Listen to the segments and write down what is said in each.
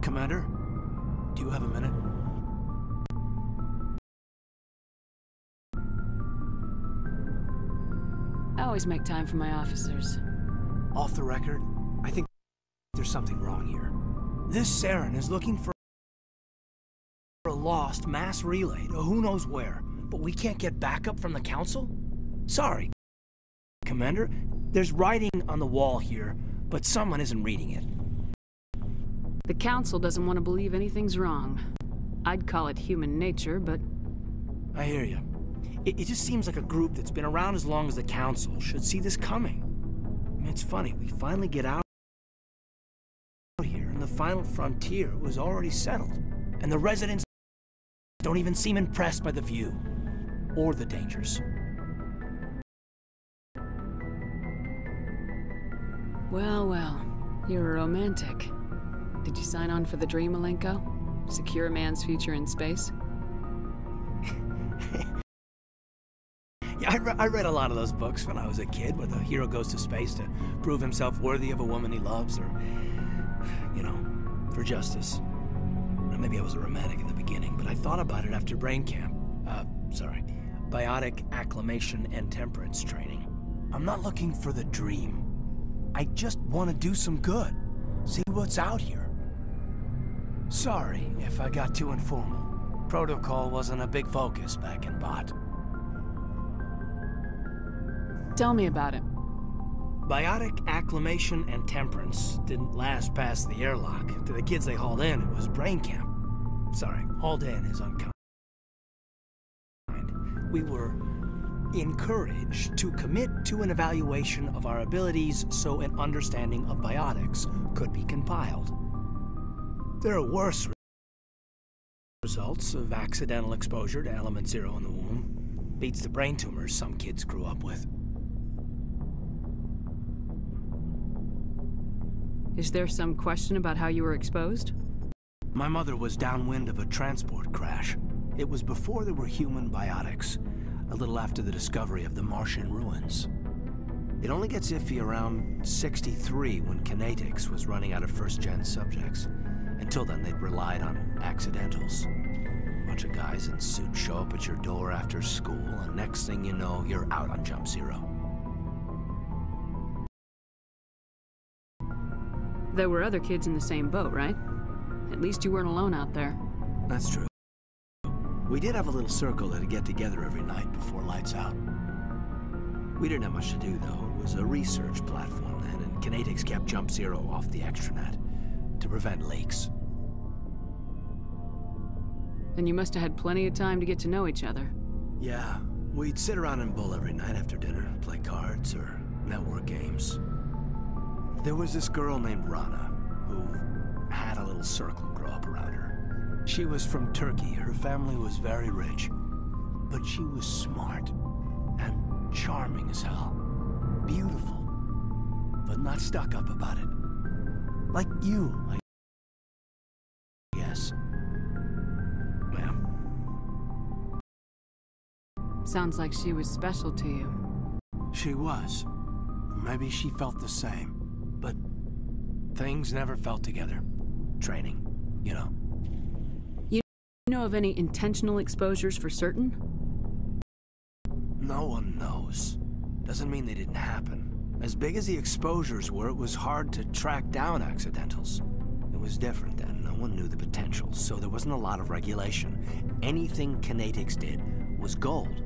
Commander, do you have a minute? I always make time for my officers. Off the record, I think there's something wrong here. This Saren is looking for a lost mass relay to who knows where, but we can't get backup from the Council? Sorry, Commander. There's writing on the wall here, but someone isn't reading it. The Council doesn't want to believe anything's wrong. I'd call it human nature, but... I hear you. It just seems like a group that's been around as long as the Council should see this coming. I mean, it's funny, we finally get out here, and the final frontier was already settled. And the residents don't even seem impressed by the view, or the dangers. Well, well, you're a romantic. Did you sign on for the dream, Malenko? Secure a man's future in space? Yeah, I read a lot of those books when I was a kid, where the hero goes to space to prove himself worthy of a woman he loves, or, you know, for justice. Or maybe I was a romantic in the beginning, but I thought about it after brain camp. Biotic acclimation and temperance training. I'm not looking for the dream. I just want to do some good. See what's out here. Sorry if I got too informal. Protocol wasn't a big focus back in Bot. Tell me about it. Biotic acclimation and temperance didn't last past the airlock. To the kids they hauled in, it was brain camp. Sorry, hauled in is unkind. We were encouraged to commit to an evaluation of our abilities so an understanding of biotics could be compiled. There are worse results of accidental exposure to element 0 in the womb. Beats the brain tumors some kids grew up with. Is there some question about how you were exposed? My mother was downwind of a transport crash. It was before there were human biotics, a little after the discovery of the Martian ruins. It only gets iffy around 63 when kinetics was running out of first-gen subjects. Until then, they'd relied on accidentals. A bunch of guys in suits show up at your door after school, and next thing you know, you're out on Jump Zero. There were other kids in the same boat, right? At least you weren't alone out there. That's true. We did have a little circle that'd get together every night before lights out. We didn't have much to do, though. It was a research platform then, and kinetics kept Jump Zero off the extranet to prevent leaks. Then you must have had plenty of time to get to know each other. Yeah, we'd sit around and bull every night after dinner, play cards or network games. There was this girl named Rana, who had a little circle grow up around her. She was from Turkey. Her family was very rich. But she was smart and charming as hell. Beautiful, but not stuck up about it. Like you, I guess. Ma'am. Sounds like she was special to you. She was. Maybe she felt the same. But things never felt together. Training, you know. You know of any intentional exposures for certain? No one knows. Doesn't mean they didn't happen. As big as the exposures were, it was hard to track down accidentals. It was different then. No one knew the potential, so there wasn't a lot of regulation. Anything kinetics did was gold.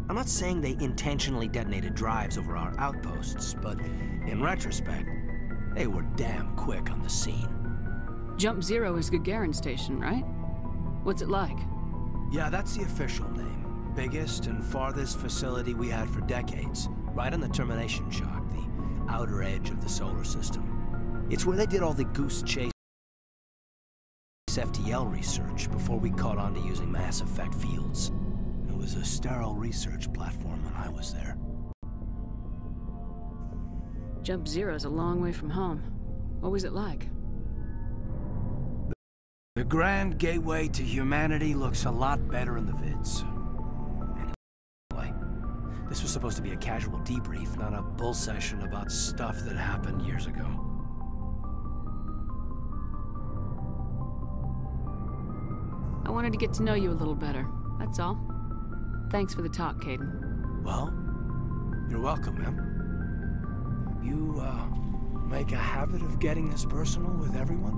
I'm not saying they intentionally detonated drives over our outposts, but in retrospect, they were damn quick on the scene. Jump Zero is Gagarin Station, right? What's it like? Yeah, that's the official name. Biggest and farthest facility we had for decades. Right on the termination shock, the outer edge of the solar system. It's where they did all the Goose Chase FTL research before we caught on to using mass effect fields. It was a sterile research platform when I was there. Jump Zero's a long way from home. What was it like? The grand gateway to humanity looks a lot better in the vids. Anyway, this was supposed to be a casual debrief, not a bull session about stuff that happened years ago. wanted to get to know you a little better, that's all. Thanks for the talk, Caden. Well, you're welcome, ma'am. You, make a habit of getting this personal with everyone?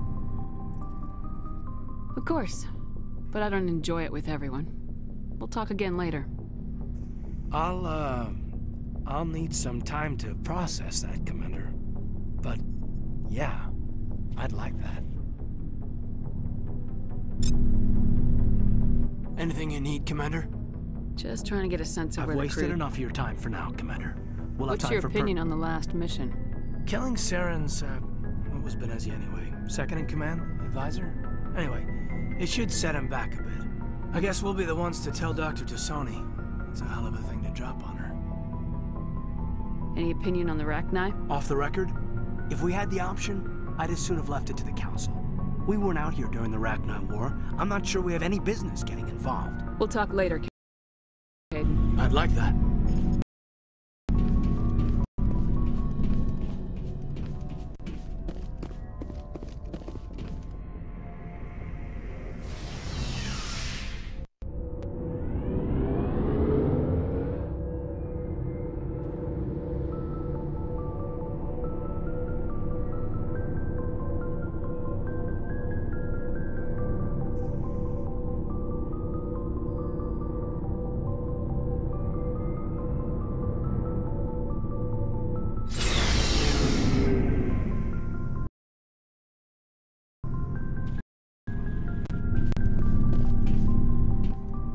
Of course, but I don't enjoy it with everyone. We'll talk again later. I'll need some time to process that, Commander. But, yeah, I'd like that. Anything you need, Commander? Just trying to get a sense of I've where the wasted crew... enough of your time for now, Commander. We'll have What's time your for opinion on the last mission? Killing Saren's, what was Benezi anyway? Second in command? Advisor? Anyway, it should set him back a bit. I guess we'll be the ones to tell Dr. Tassoni. It's a hell of a thing to drop on her. Any opinion on the Rachni? Off the record, if we had the option, I'd as soon have left it to the Council. We weren't out here during the Rachni War. I'm not sure we have any business getting involved. We'll talk later, Caden. I'd like that.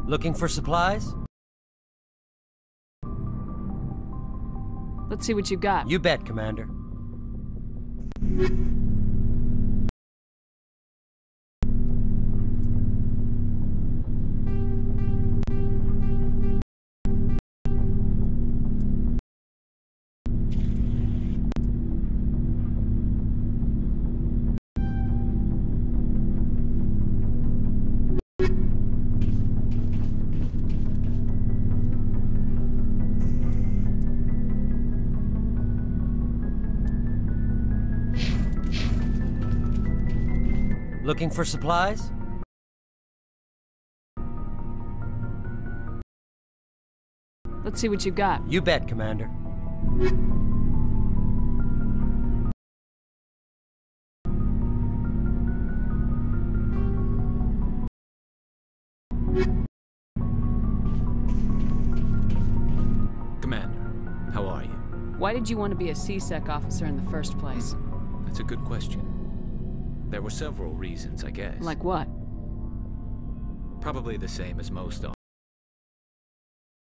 Looking for supplies? Let's see what you got. You bet, Commander. Looking for supplies? Let's see what you got. You bet, Commander. Commander, how are you? Why did you want to be a C-Sec officer in the first place? That's a good question. There were several reasons, I guess. Like what? Probably the same as most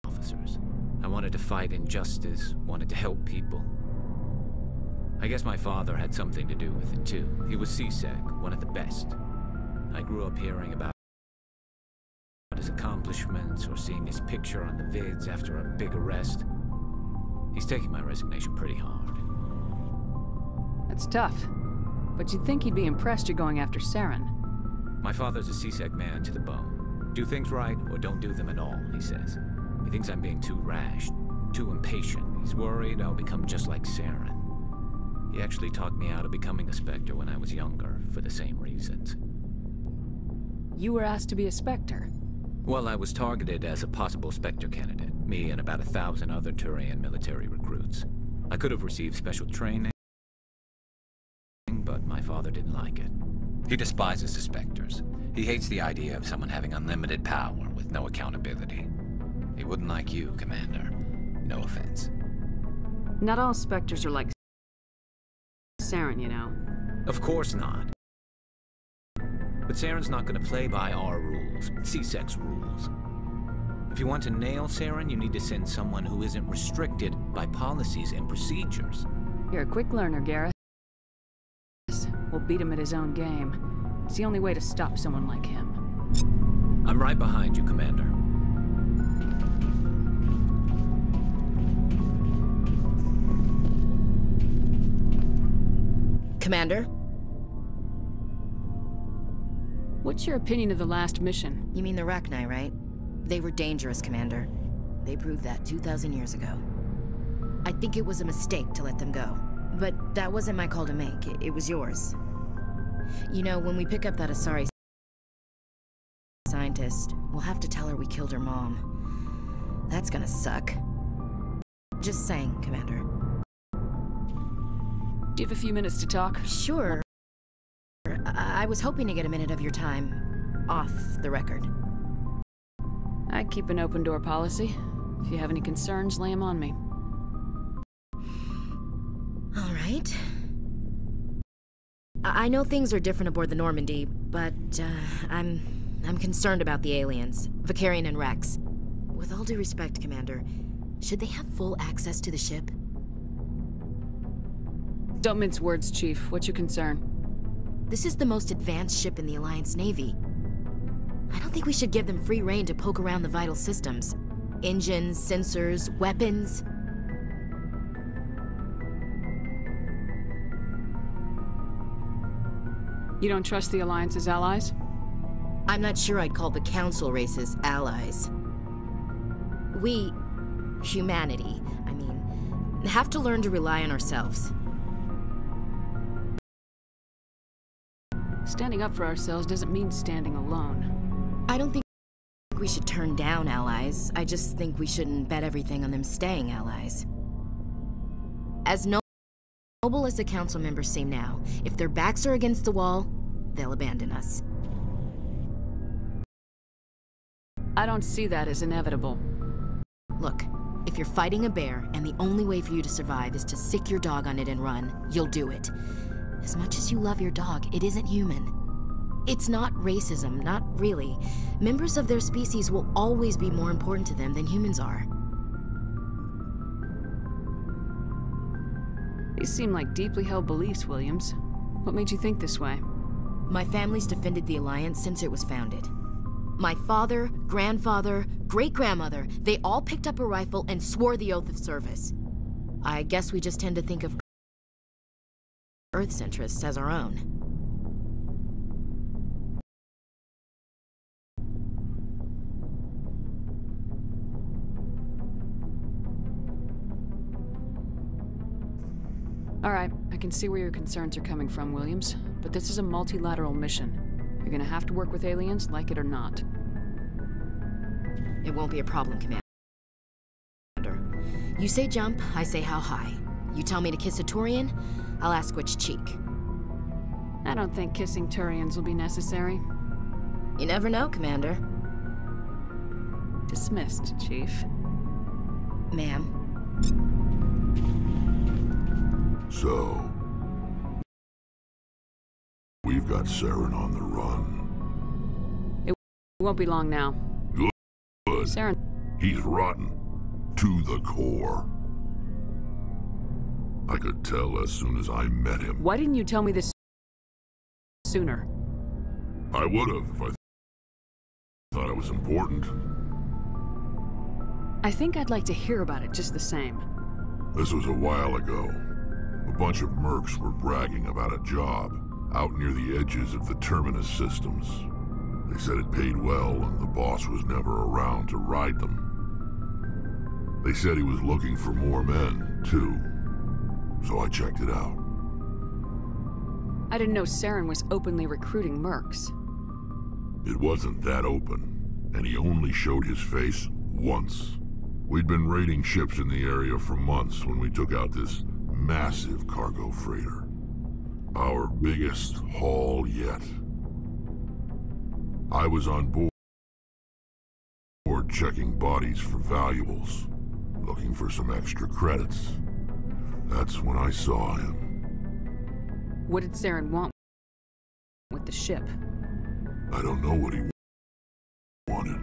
officers. I wanted to fight injustice, wanted to help people. I guess my father had something to do with it too. He was C-Sec, one of the best. I grew up hearing about his accomplishments or seeing his picture on the vids after a big arrest. He's taking my resignation pretty hard. That's tough. But you'd think he'd be impressed you're going after Saren. My father's a C-Sec man to the bone. Do things right or don't do them at all, he says. He thinks I'm being too rash, too impatient. He's worried I'll become just like Saren. He actually talked me out of becoming a Spectre when I was younger, for the same reasons. You were asked to be a Spectre? Well, I was targeted as a possible Spectre candidate, me and about 1,000 other Turian military recruits. I could have received special training, but my father didn't like it. He despises the Spectres. He hates the idea of someone having unlimited power with no accountability. He wouldn't like you, Commander. No offense. Not all Spectres are like Saren, you know. Of course not. But Saren's not going to play by our rules, C-Sec's rules. If you want to nail Saren, you need to send someone who isn't restricted by policies and procedures. You're a quick learner, Gareth. We'll beat him at his own game. It's the only way to stop someone like him. I'm right behind you, Commander. Commander? What's your opinion of the last mission? You mean the Rachni, right? They were dangerous, Commander. They proved that 2,000 years ago. I think it was a mistake to let them go. But that wasn't my call to make. It was yours. You know, when we pick up that Asari scientist, we'll have to tell her we killed her mom. That's gonna suck. Just saying, Commander. Do you have a few minutes to talk? Sure. I was hoping to get a minute of your time off the record. I keep an open door policy. If you have any concerns, lay them on me. All right. I know things are different aboard the Normandy, but I'm concerned about the aliens, Vicarian and Rex. With all due respect, Commander, should they have full access to the ship? Don't mince words, Chief. What's your concern? This is the most advanced ship in the Alliance Navy. I don't think we should give them free rein to poke around the vital systems. Engines, sensors, weapons. You don't trust the Alliance's allies? I'm not sure I'd call the Council races allies. We, humanity, I mean, have to learn to rely on ourselves. Standing up for ourselves doesn't mean standing alone. I don't think we should turn down allies. I just think we shouldn't bet everything on them staying allies. As noble as the Council members seem now, if their backs are against the wall, they'll abandon us. I don't see that as inevitable. Look, if you're fighting a bear and the only way for you to survive is to sick your dog on it and run, you'll do it. As much as you love your dog, it isn't human. It's not racism, not really. Members of their species will always be more important to them than humans are. These seem like deeply held beliefs, Williams. What made you think this way? My family's defended the Alliance since it was founded. My father, grandfather, great-grandmother, they all picked up a rifle and swore the oath of service. I guess we just tend to think of Earth's interests as our own. All right, I can see where your concerns are coming from, Williams. But this is a multilateral mission. You're gonna have to work with aliens, like it or not. It won't be a problem, Commander. You say jump, I say how high. You tell me to kiss a Turian, I'll ask which cheek. I don't think kissing Turians will be necessary. You never know, Commander. Dismissed, Chief. Ma'am. So, we've got Saren on the run. It won't be long now. Good. Saren... He's rotten. To the core. I could tell as soon as I met him. Why didn't you tell me this sooner? I would've if I thought it was important. I think I'd like to hear about it just the same. This was a while ago. A bunch of mercs were bragging about a job out near the edges of the Terminus systems. They said it paid well and the boss was never around to ride them. They said he was looking for more men, too. So I checked it out. I didn't know Saren was openly recruiting mercs. It wasn't that open, and he only showed his face once. We'd been raiding ships in the area for months when we took out this massive cargo freighter. Our biggest haul yet. I was on board checking bodies for valuables, looking for some extra credits. That's when I saw him. What did Saren want with the ship? I don't know what he wanted.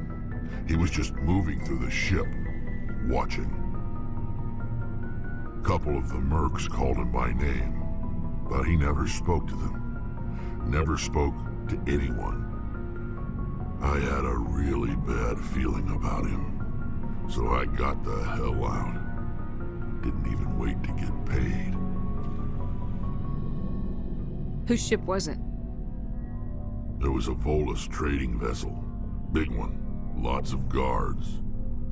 He was just moving through the ship, watching. A couple of the mercs called him by name, but he never spoke to them. Never spoke to anyone. I had a really bad feeling about him, so I got the hell out. Didn't even wait to get paid. Whose ship was it? There was a Volus trading vessel. Big one. Lots of guards.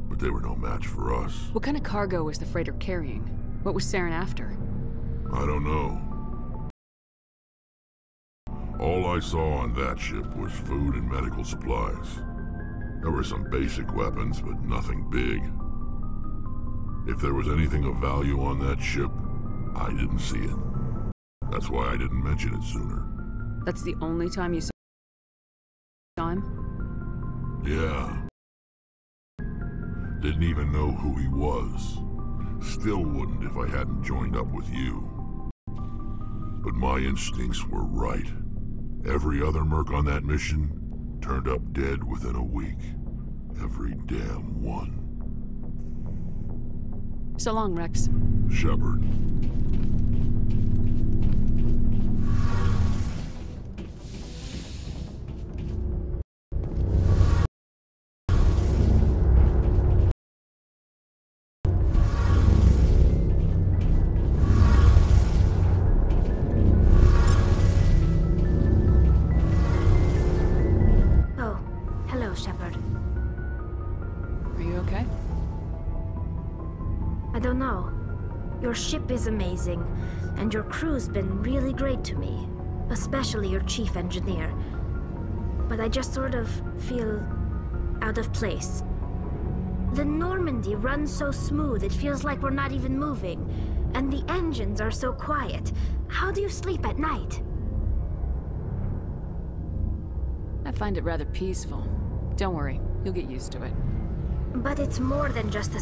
But they were no match for us. What kind of cargo was the freighter carrying? What was Saren after? I don't know. All I saw on that ship was food and medical supplies. There were some basic weapons, but nothing big. If there was anything of value on that ship, I didn't see it. That's why I didn't mention it sooner. That's the only time you saw him? Yeah. Didn't even know who he was. Still wouldn't if I hadn't joined up with you. But my instincts were right. Every other merc on that mission turned up dead within a week. Every damn one. So long, Rex. Shepard. Oh, hello, Shepard. Are you okay? I don't know. Your ship is amazing, and your crew's been really great to me, especially your chief engineer. But I just sort of feel out of place. The Normandy runs so smooth it feels like we're not even moving, and the engines are so quiet. How do you sleep at night? I find it rather peaceful. Don't worry, you'll get used to it. But it's more than just a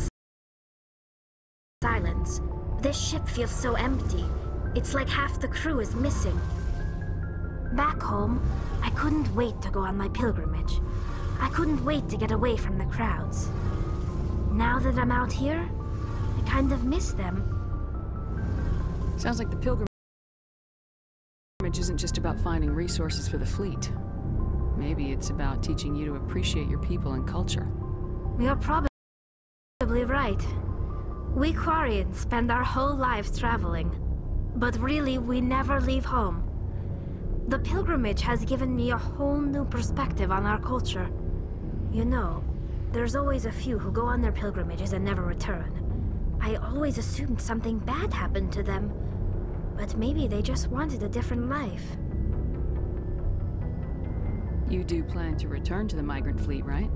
silence. This ship feels so empty. It's like half the crew is missing. Back home, I couldn't wait to go on my pilgrimage. I couldn't wait to get away from the crowds. Now that I'm out here, I kind of miss them. Sounds like the pilgrimage isn't just about finding resources for the fleet. Maybe it's about teaching you to appreciate your people and culture. You're probably right. We Quarians spend our whole lives traveling, but really we never leave home. The pilgrimage has given me a whole new perspective on our culture. You know, there's always a few who go on their pilgrimages and never return. I always assumed something bad happened to them, but maybe they just wanted a different life. You do plan to return to the migrant fleet, right?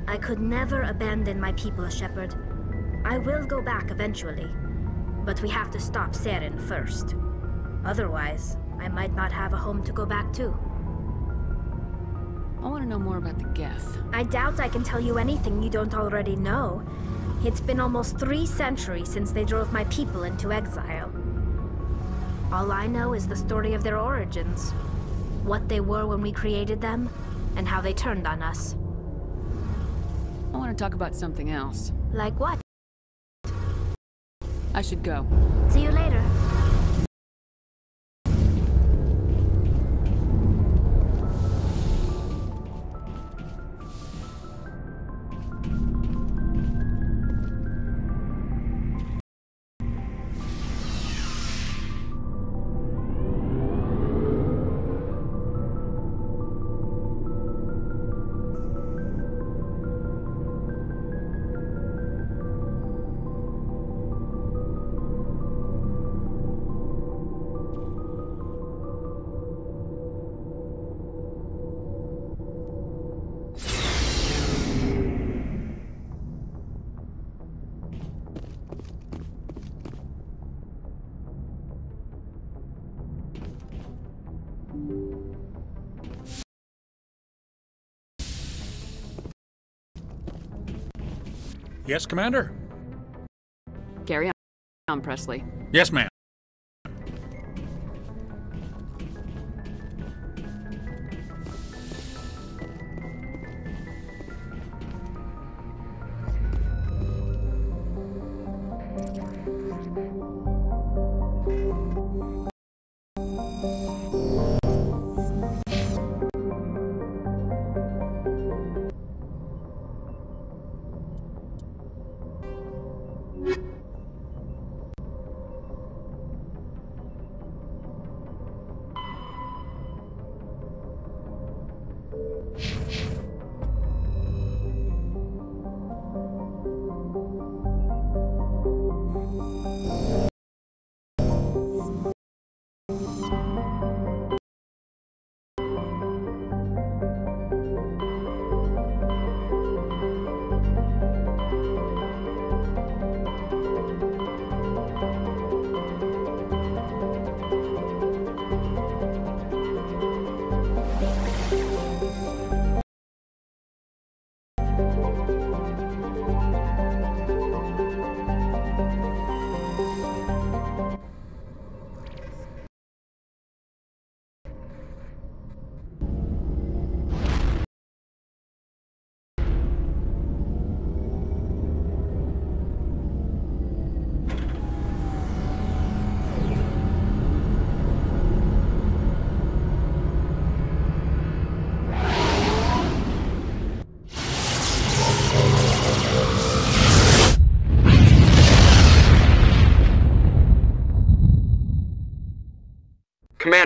I could never abandon my people, Shepard. I will go back eventually, but we have to stop Saren first. Otherwise, I might not have a home to go back to. I want to know more about the Geth. I doubt I can tell you anything you don't already know. It's been almost 3 centuries since they drove my people into exile. All I know is the story of their origins, what they were when we created them, and how they turned on us. I want to talk about something else. Like what? I should go. See you later. Yes, Commander? Carry on, Presley. Yes, ma'am.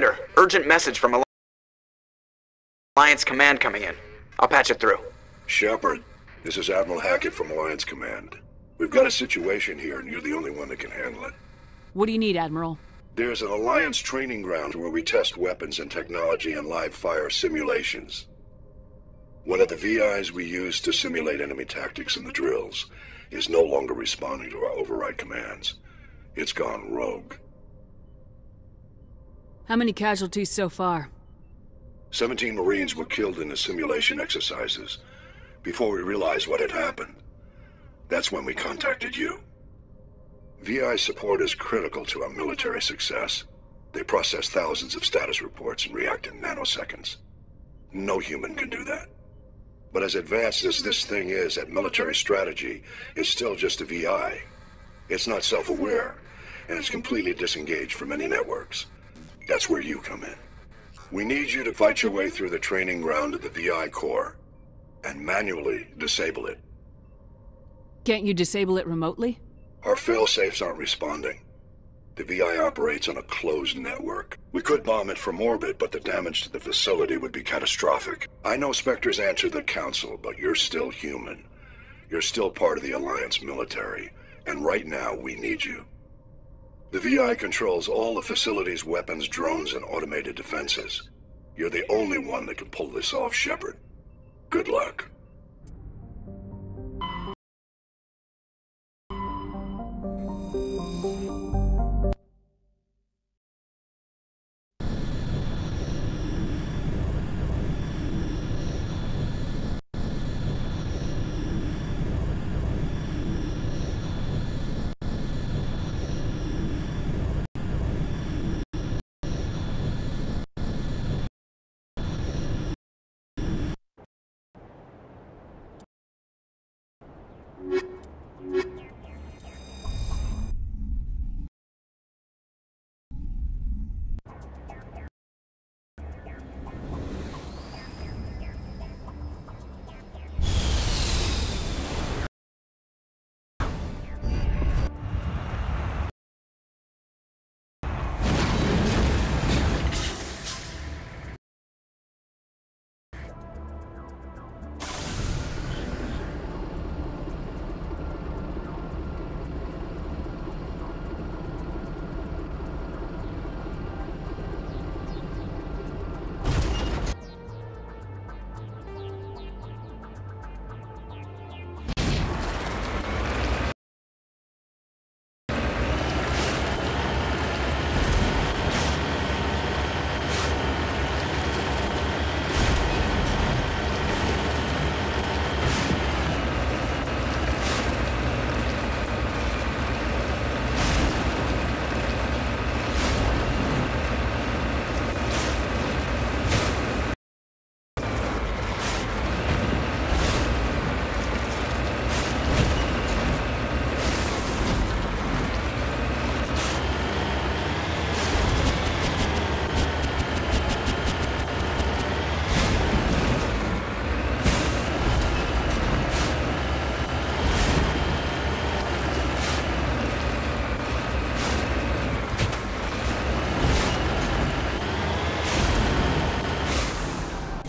Commander, urgent message from Alliance Command coming in. I'll patch it through. Shepard, this is Admiral Hackett from Alliance Command. We've got a situation here, and you're the only one that can handle it. What do you need, Admiral? There's an Alliance training ground where we test weapons and technology in live fire simulations. One of the VIs we use to simulate enemy tactics in the drills is no longer responding to our override commands. It's gone rogue. How many casualties so far? 17 Marines were killed in the simulation exercises before we realized what had happened. That's when we contacted you. VI support is critical to our military success. They process thousands of status reports and react in nanoseconds. No human can do that. But as advanced as this thing is at military strategy, it's still just a VI. It's not self-aware, and it's completely disengaged from any networks. That's where you come in. We need you to fight your way through the training ground of the VI core and manually disable it. Can't you disable it remotely? Our fail-safes aren't responding. The VI operates on a closed network. We could bomb it from orbit, but the damage to the facility would be catastrophic. I know Spectres answer the Council, but you're still human. You're still part of the Alliance military, and right now we need you. The VI controls all the facility's weapons, drones, and automated defenses. You're the only one that can pull this off, Shepard. Good luck.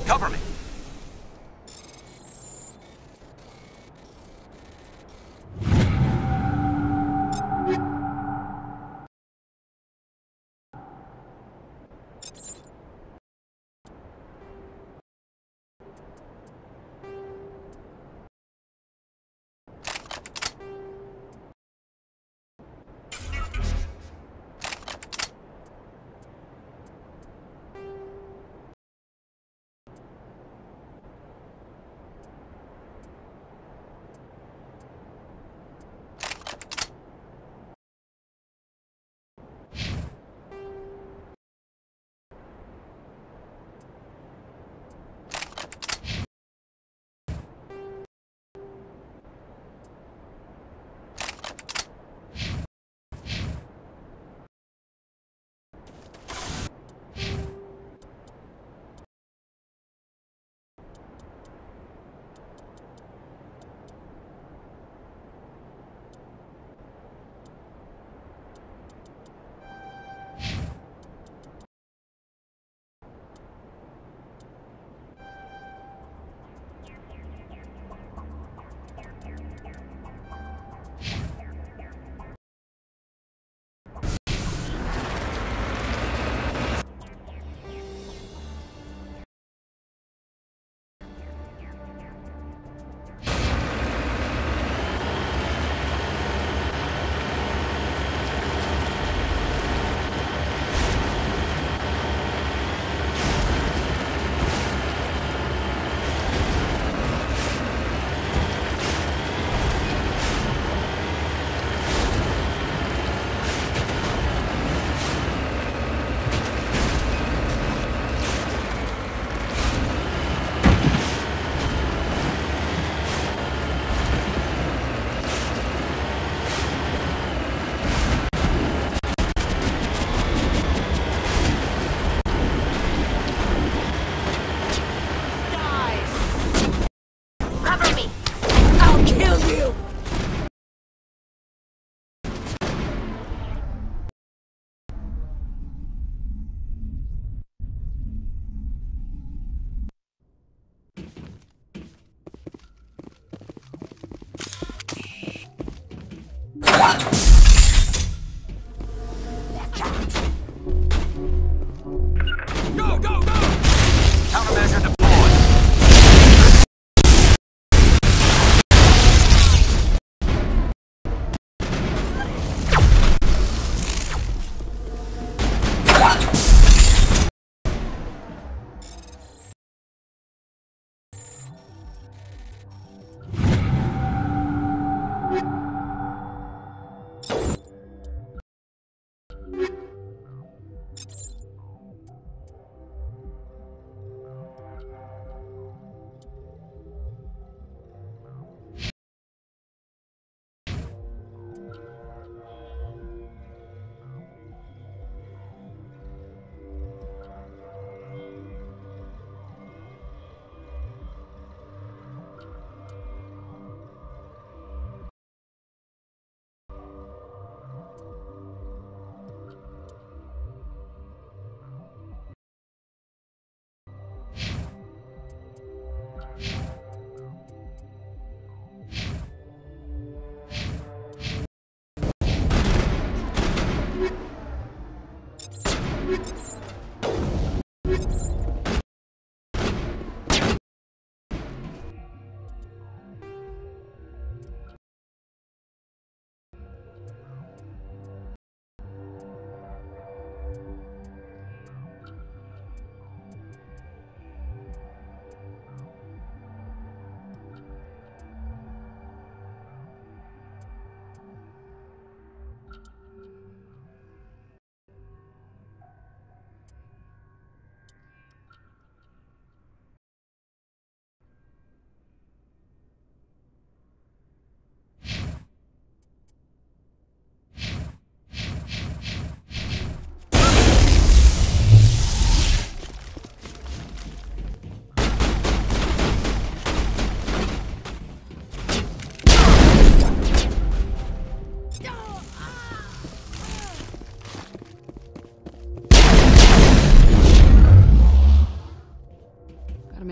Cover me!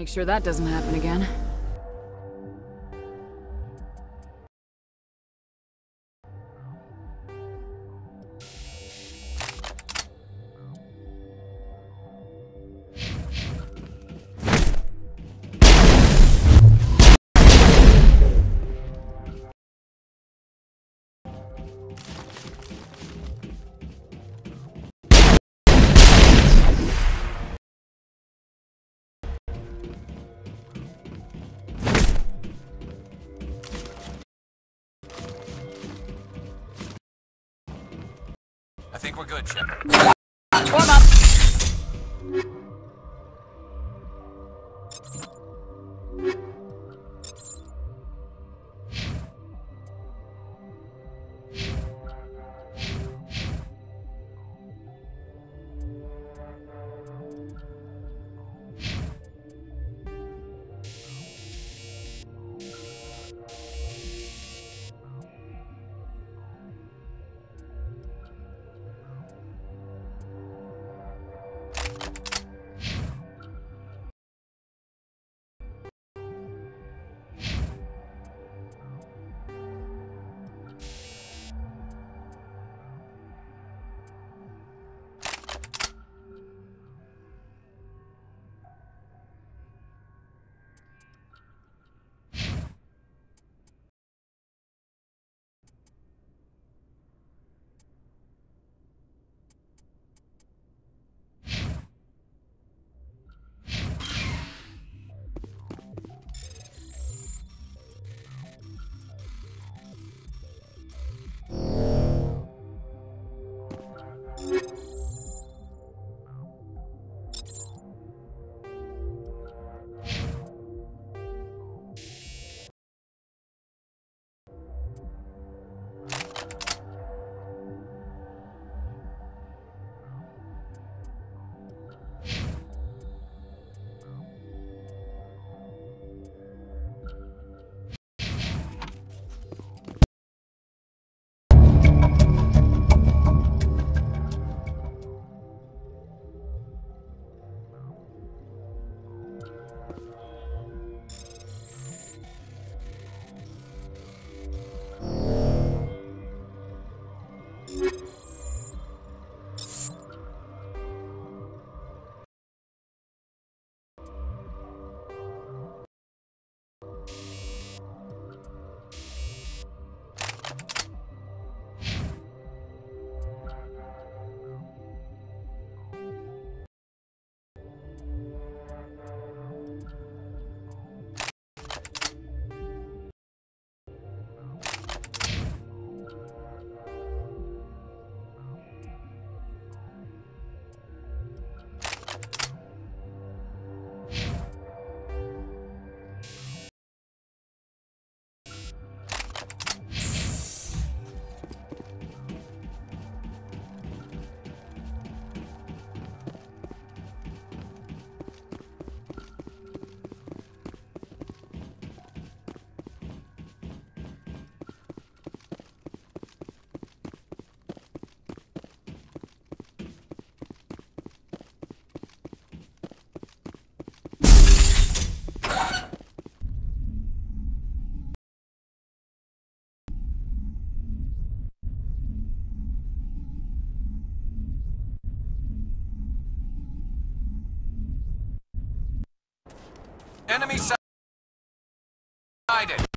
Make sure that doesn't happen again. I think we're good, Shepard. Warm up! Enemy sighted.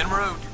En route.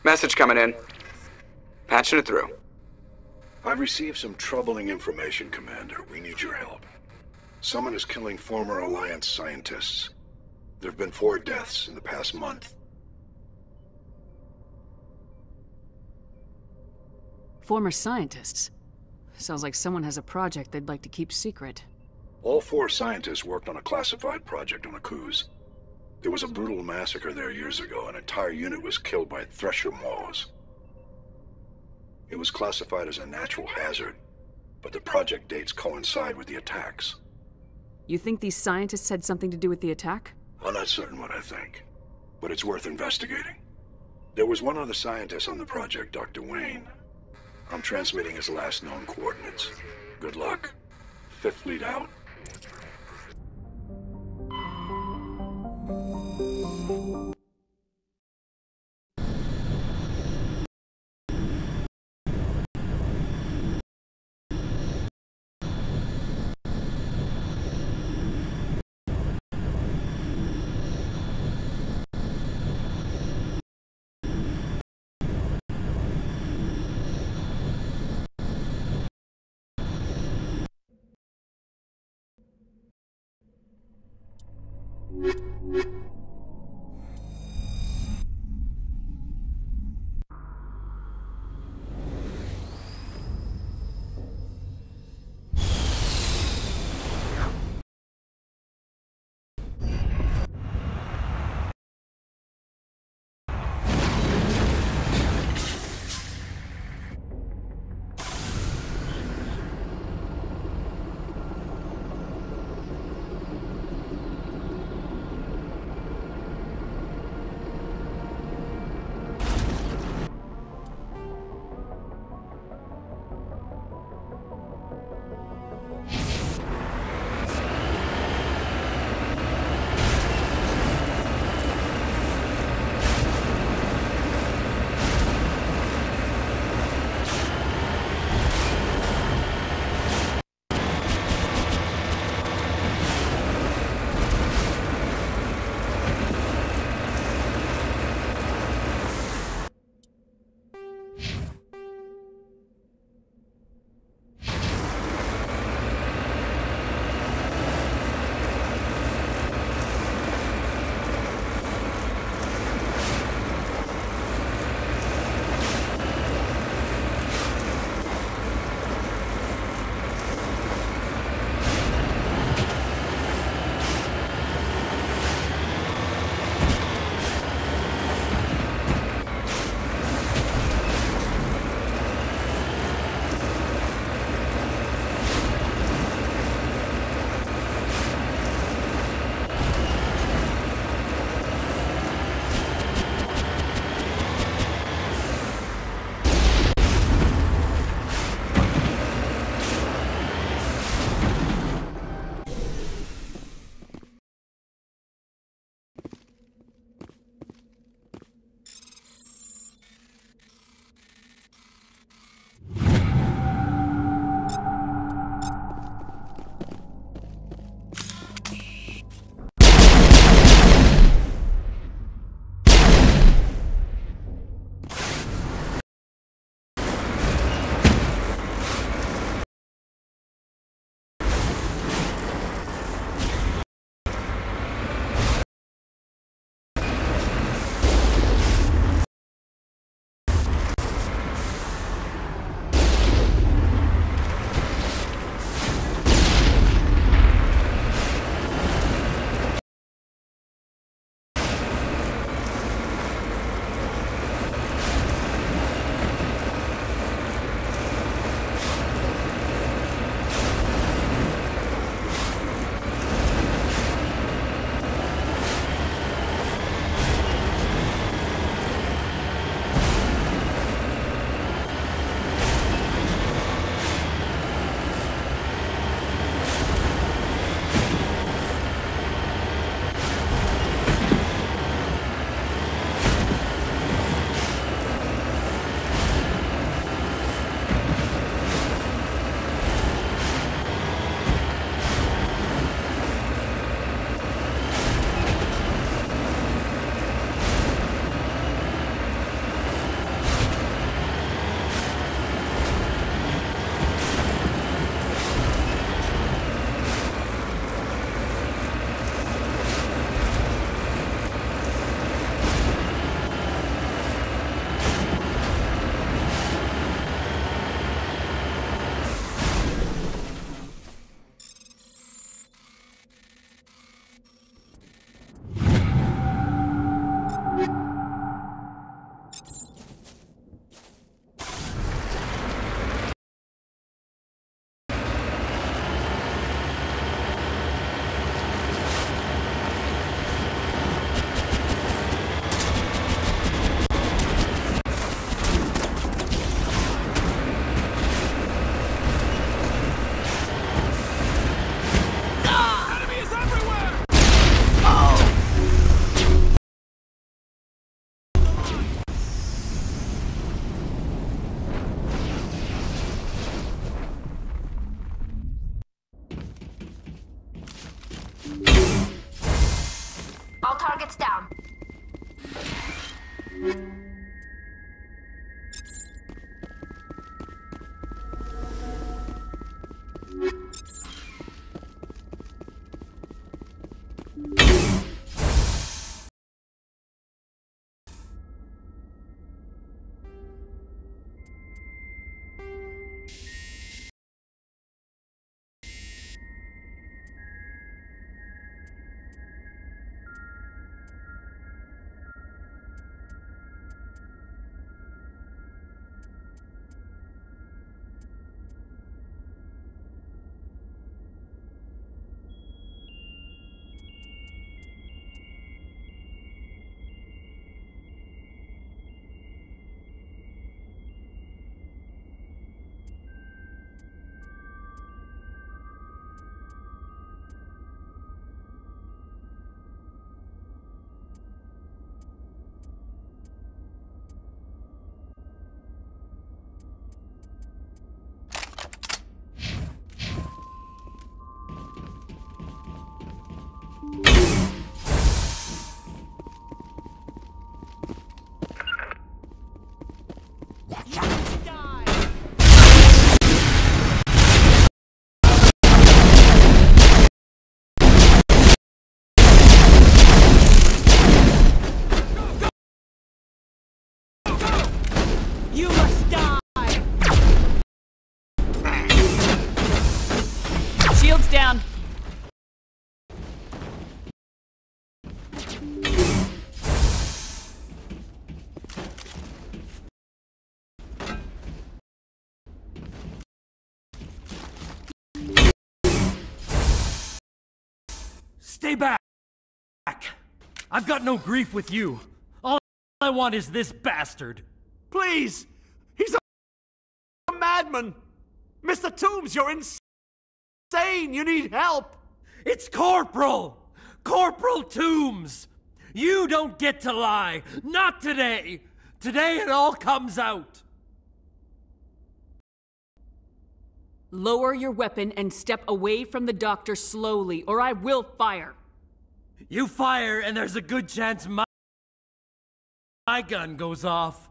Message coming in. Patching it through. I've received some troubling information, Commander. We need your help. Someone is killing former Alliance scientists. There have been 4 deaths in the past month. Former scientists? Sounds like someone has a project they'd like to keep secret. All 4 scientists worked on a classified project on Akuz. There was a brutal massacre there years ago. An entire unit was killed by thresher maws. It was classified as a natural hazard, but the project dates coincide with the attacks. You think these scientists had something to do with the attack? I'm not certain what I think, but it's worth investigating. There was one other scientist on the project, Dr. Wayne. I'm transmitting his last known coordinates. Good luck. 5th Fleet out. Target's down. You must die! Shields down. Stay back! I've got no grief with you. All I want is this bastard. Please! He's a madman! Mr. Toombs, you're insane! You need help! It's Corporal! Corporal Toombs! You don't get to lie! Not today! Today it all comes out! Lower your weapon and step away from the doctor slowly, or I will fire. You fire, and there's a good chance my gun goes off.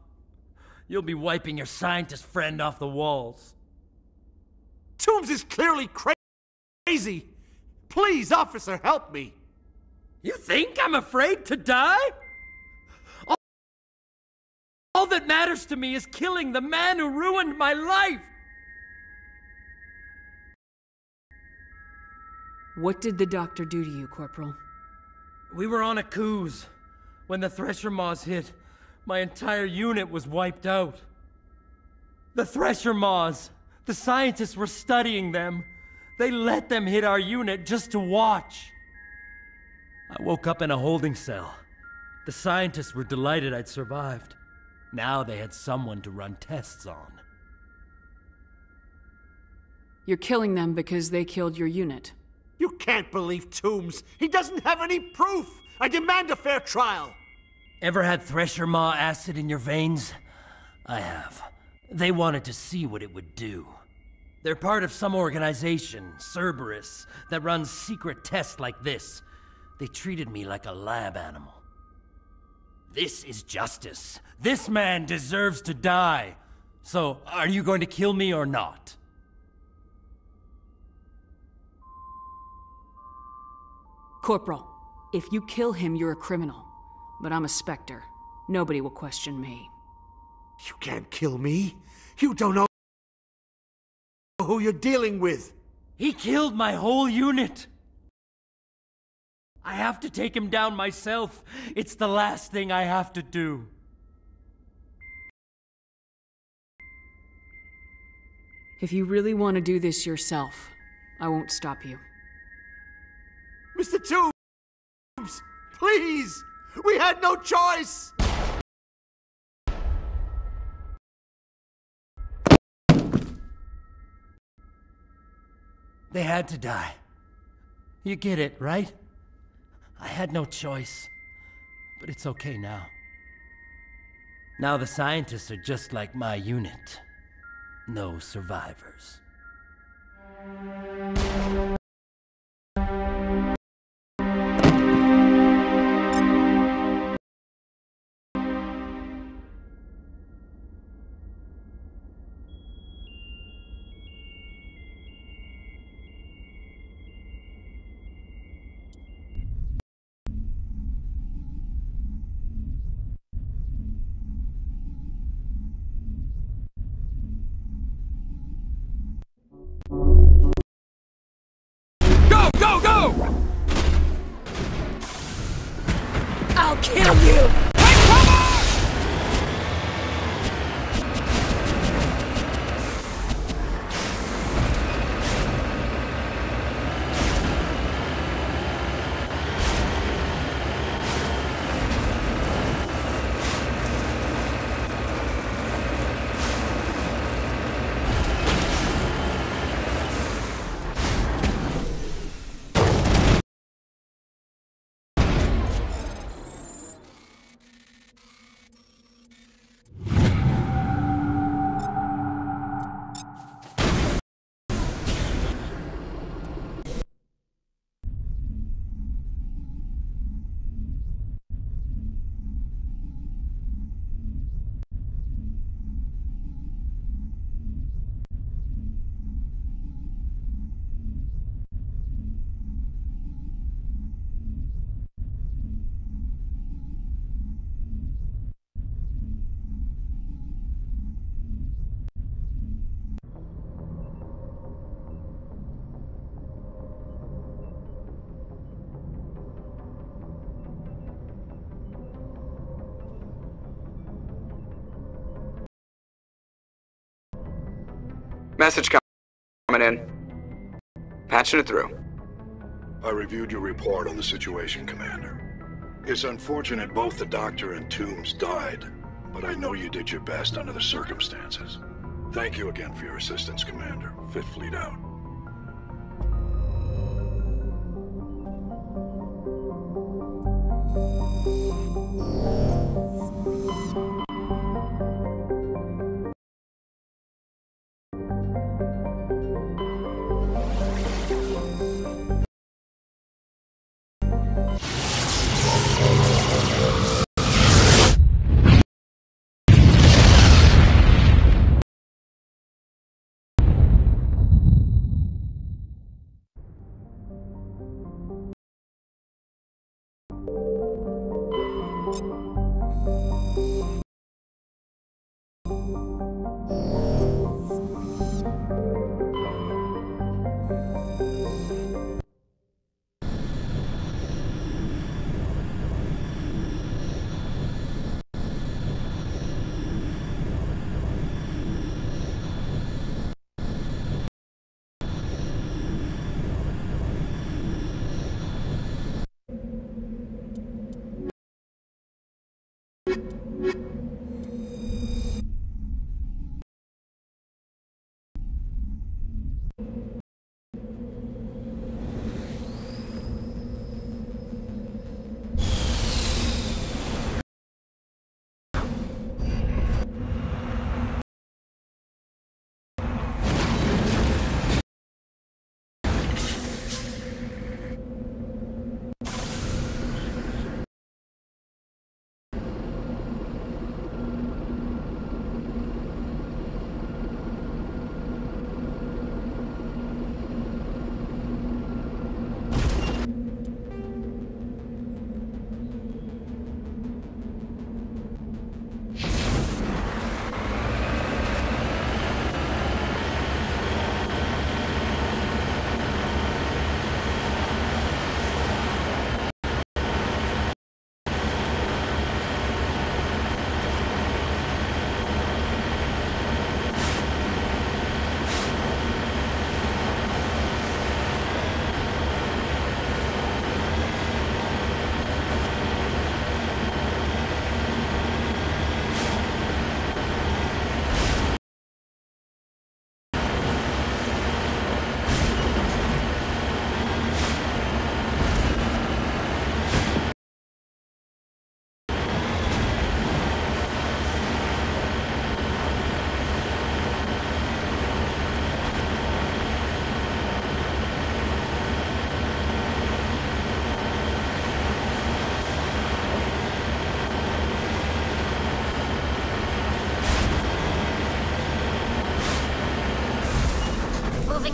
You'll be wiping your scientist friend off the walls. Toombs is clearly crazy! Please, officer, help me! You think I'm afraid to die? All that matters to me is killing the man who ruined my life! What did the doctor do to you, Corporal? We were on a cruise. When the Thresher Maws hit, my entire unit was wiped out. The Thresher Maws, the scientists were studying them. They let them hit our unit just to watch. I woke up in a holding cell. The scientists were delighted I'd survived. Now they had someone to run tests on. You're killing them because they killed your unit. You can't believe Toombs! He doesn't have any proof! I demand a fair trial! Ever had Thresher Maw acid in your veins? I have. They wanted to see what it would do. They're part of some organization, Cerberus, that runs secret tests like this. They treated me like a lab animal. This is justice. This man deserves to die. So, are you going to kill me or not? Corporal, if you kill him, you're a criminal. But I'm a Spectre. Nobody will question me. You can't kill me. You don't know who you're dealing with. He killed my whole unit. I have to take him down myself. It's the last thing I have to do. If you really want to do this yourself, I won't stop you. Mr. Toombs, please! We had no choice! They had to die. You get it, right? I had no choice. But it's okay now. Now the scientists are just like my unit. No survivors. I'll kill you! Message coming in. Patching it through. I reviewed your report on the situation, Commander. It's unfortunate both the Doctor and Toombs died, but I know you did your best under the circumstances. Thank you again for your assistance, Commander. Fifth Fleet out.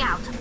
Out.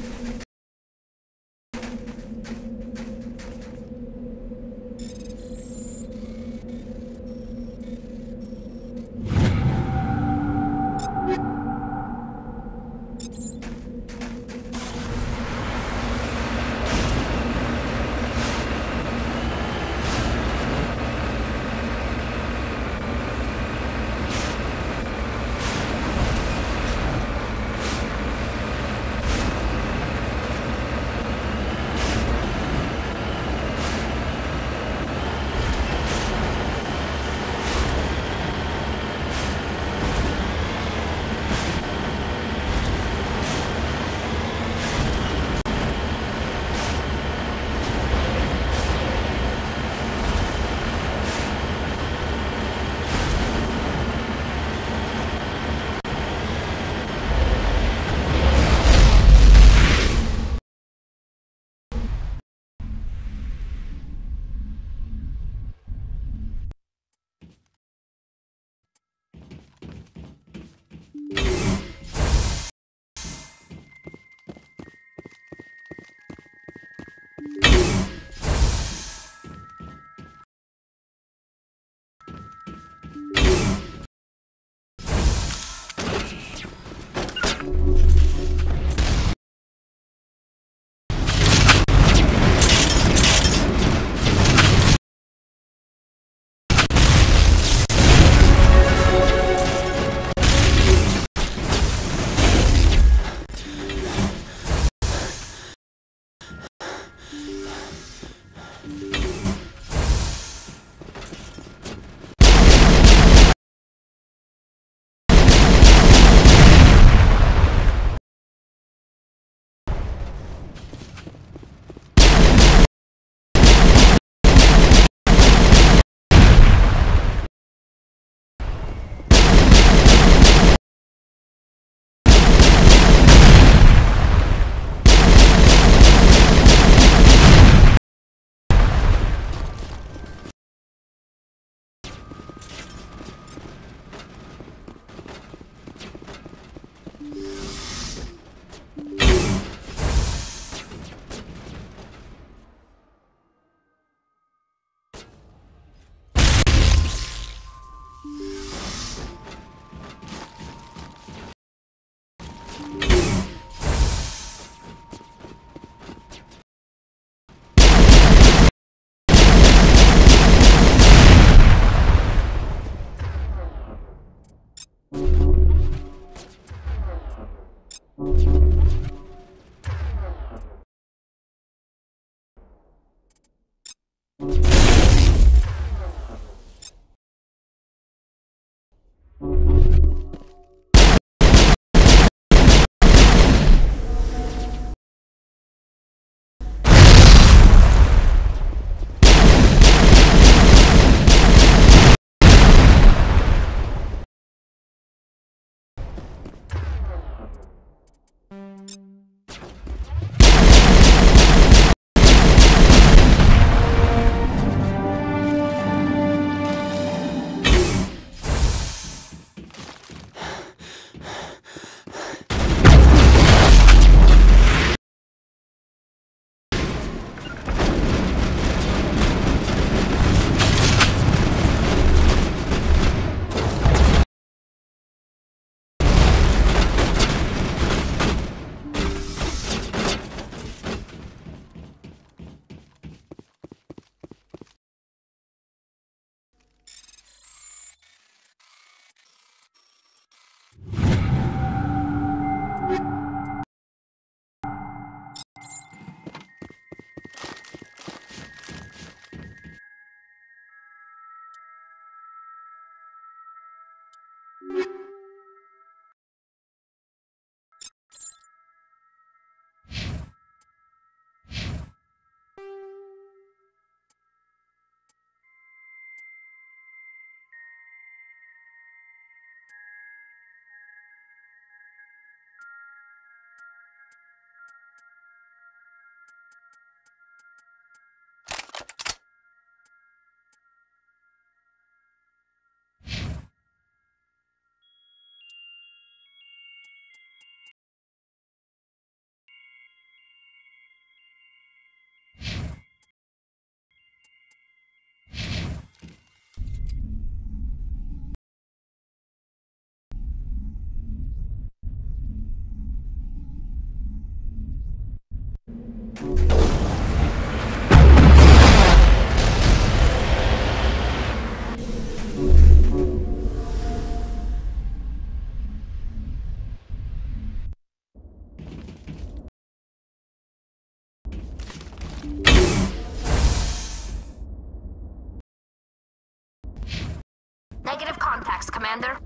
Negative contacts, Commander.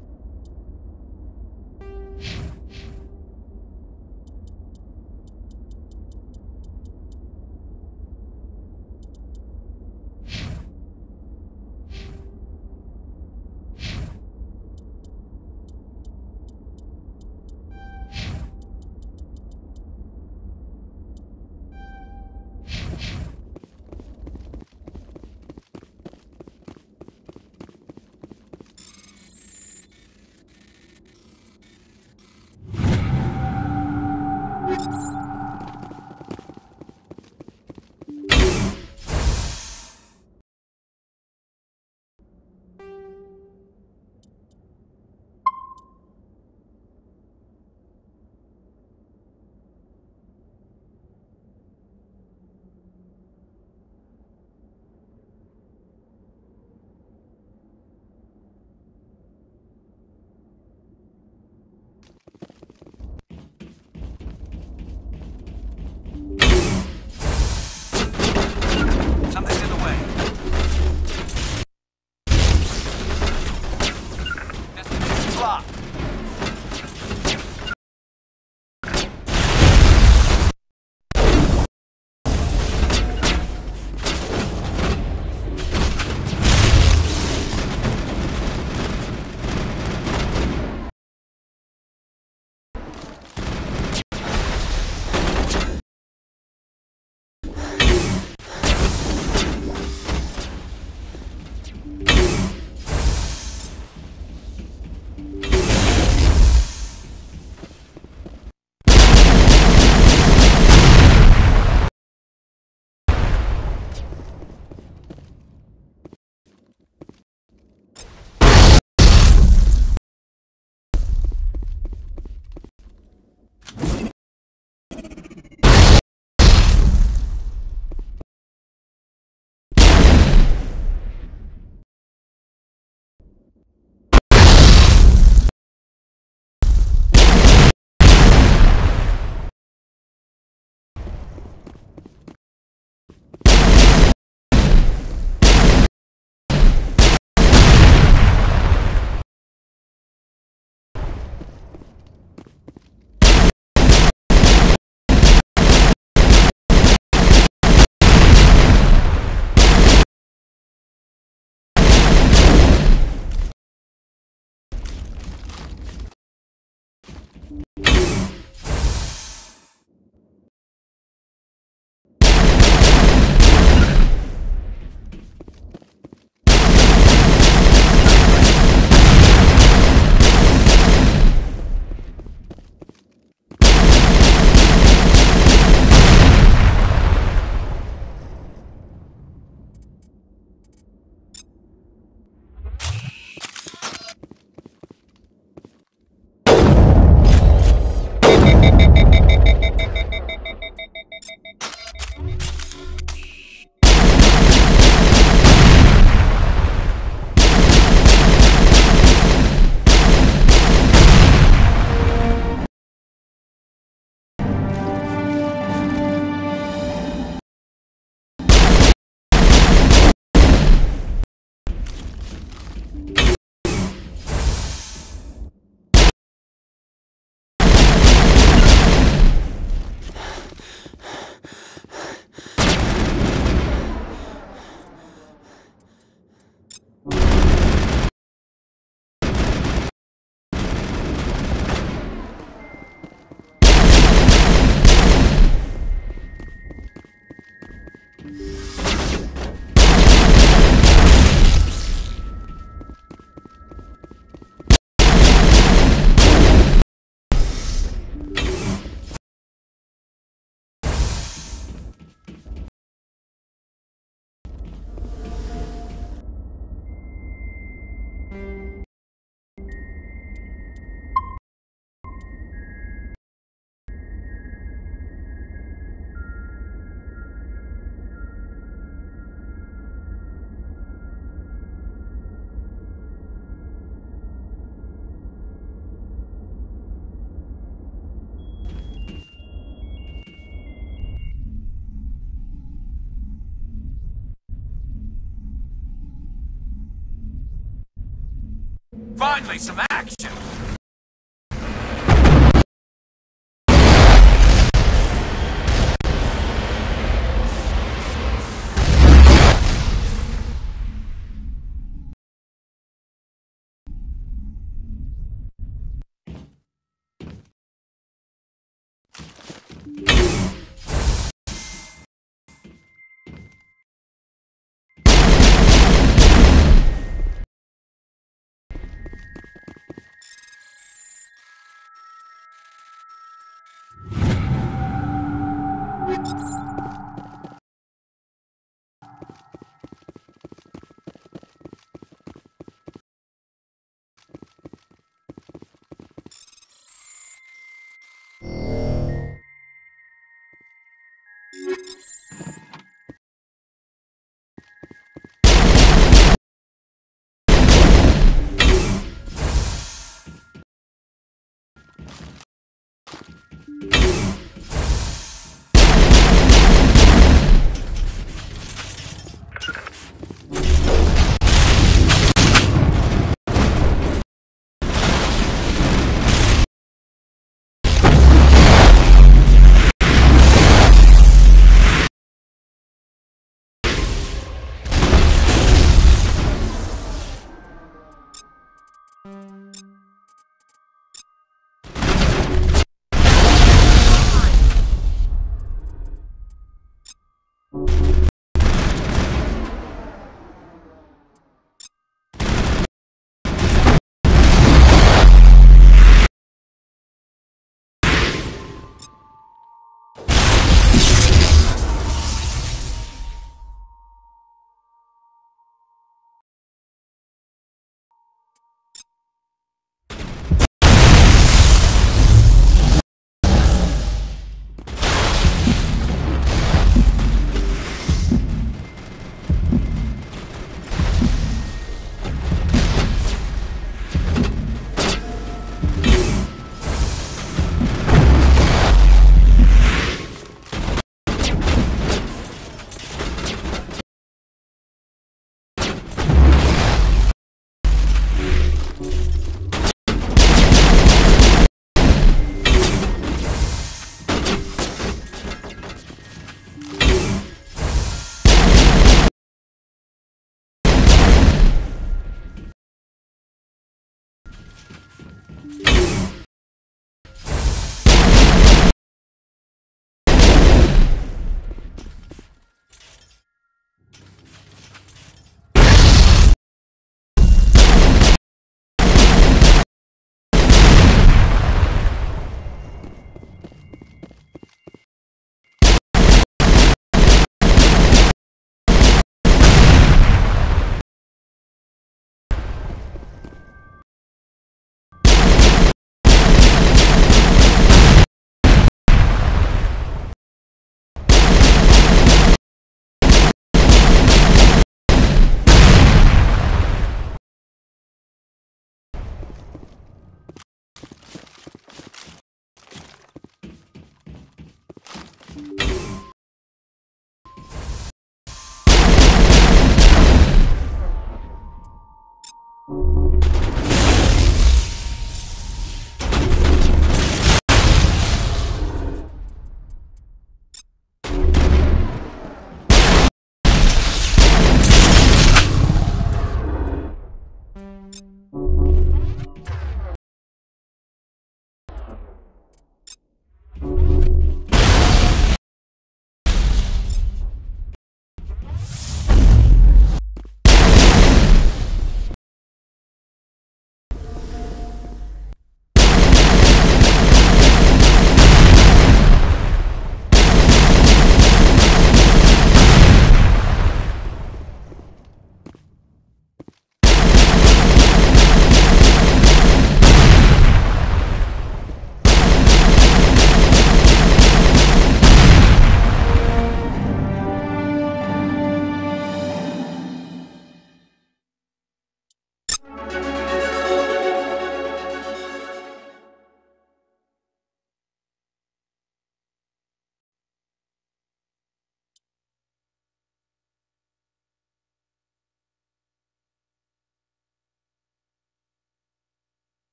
Finally, some action!